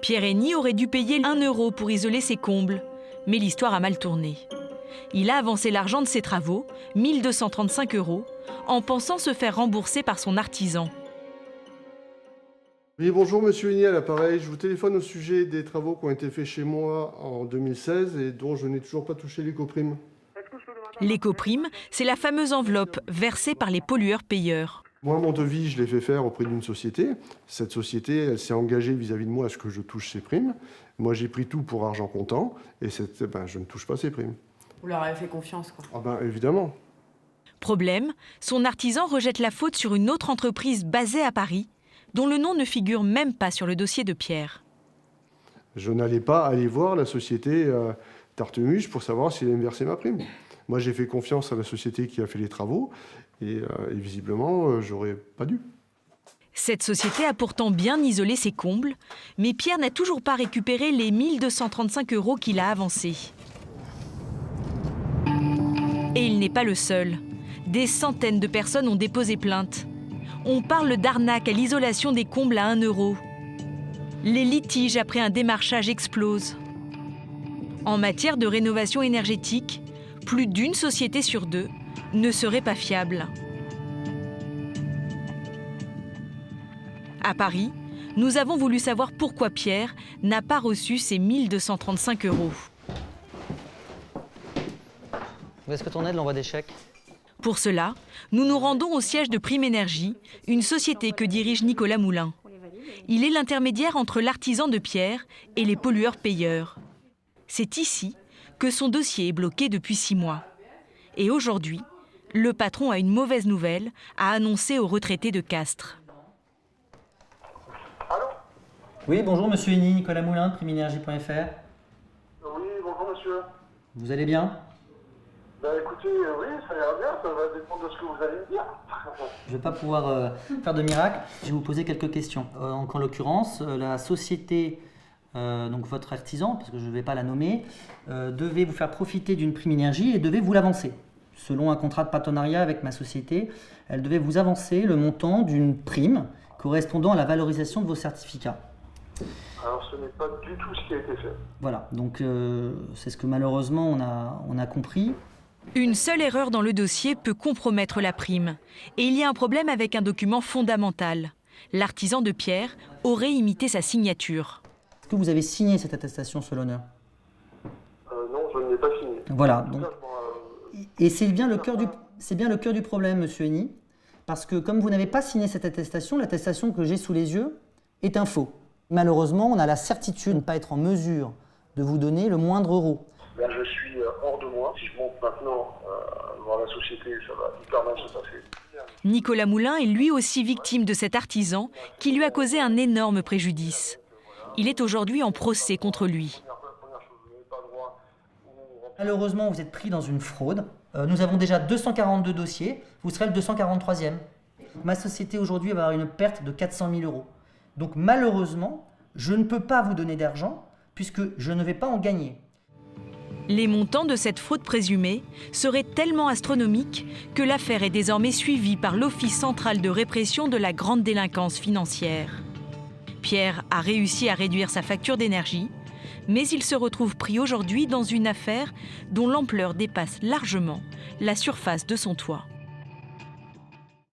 Pierre Henny aurait dû payer 1 € pour isoler ses combles, mais l'histoire a mal tourné. Il a avancé l'argent de ses travaux, 1 235 €, en pensant se faire rembourser par son artisan. Oui, bonjour Monsieur Henny à l'appareil. Je vous téléphone au sujet des travaux qui ont été faits chez moi en 2016 et dont je n'ai toujours pas touché l'éco-prime. L'éco-prime, c'est la fameuse enveloppe versée par les pollueurs-payeurs. Moi, mon devis, je l'ai fait faire auprès d'une société. Cette société, elle s'est engagée vis-à-vis de moi à ce que je touche ces primes. Moi, j'ai pris tout pour argent comptant et je ne touche pas ces primes. Vous leur avez fait confiance, quoi. Ah ben, évidemment. Problème, son artisan rejette la faute sur une autre entreprise basée à Paris, dont le nom ne figure même pas sur le dossier de Pierre. Je n'allais pas aller voir la société Tartemuche pour savoir s'il allait me verser ma prime. Moi, j'ai fait confiance à la société qui a fait les travaux et visiblement, j'aurais pas dû. Cette société a pourtant bien isolé ses combles, mais Pierre n'a toujours pas récupéré les 1 235 € qu'il a avancés. Et il n'est pas le seul. Des centaines de personnes ont déposé plainte. On parle d'arnaque à l'isolation des combles à 1 €. Les litiges après un démarchage explosent. En matière de rénovation énergétique, plus d'une société sur 2 ne serait pas fiable. À Paris, nous avons voulu savoir pourquoi Pierre n'a pas reçu ses 1 235 €. Où est-ce que ton aide l'envoi des chèques? Pour cela, nous nous rendons au siège de Prime Énergie, une société que dirige Nicolas Moulin. Il est l'intermédiaire entre l'artisan de Pierre et les pollueurs-payeurs. C'est ici que son dossier est bloqué depuis 6 mois. Et aujourd'hui, le patron a une mauvaise nouvelle à annoncer aux retraités de Castres. Allô? Oui, bonjour Monsieur Henny, Nicolas Moulin, primeenergie.fr. Oui, bonjour monsieur. Vous allez bien? Bah écoutez, oui, ça ira bien, ça va dépendre de ce que vous allez me dire. Je ne vais pas pouvoir faire de miracle. Je vais vous poser quelques questions. En l'occurrence, la société, donc votre artisan, parce que je ne vais pas la nommer, devait vous faire profiter d'une prime énergie et devait vous l'avancer. Selon un contrat de partenariat avec ma société, elle devait vous avancer le montant d'une prime correspondant à la valorisation de vos certificats. Alors ce n'est pas du tout ce qui a été fait. Voilà, donc c'est ce que malheureusement on a compris. Une seule erreur dans le dossier peut compromettre la prime. Et il y a un problème avec un document fondamental. L'artisan de Pierre aurait imité sa signature. Est-ce que vous avez signé cette attestation sur l'honneur? Non, je ne l'ai pas signé. Voilà. En tout Donc, cas, bon, et c'est bien le cœur du problème, Monsieur Henny, parce que comme vous n'avez pas signé cette attestation, l'attestation que j'ai sous les yeux est un faux. Malheureusement, on a la certitude de ne pas être en mesure de vous donner le moindre euro. là, je suis hors de moi. Si je monte maintenant voir la société, ça va hyper mal se passer. Nicolas Moulin est lui aussi victime de cet artisan qui lui a causé un énorme préjudice. Il est aujourd'hui en procès contre lui. Malheureusement, vous êtes pris dans une fraude. Nous avons déjà 242 dossiers. Vous serez le 243e. Ma société aujourd'hui va avoir une perte de 400 000 €. Donc malheureusement, je ne peux pas vous donner d'argent puisque je ne vais pas en gagner. Les montants de cette fraude présumée seraient tellement astronomiques que l'affaire est désormais suivie par l'Office central de répression de la grande délinquance financière. Pierre a réussi à réduire sa facture d'énergie, mais il se retrouve pris aujourd'hui dans une affaire dont l'ampleur dépasse largement la surface de son toit.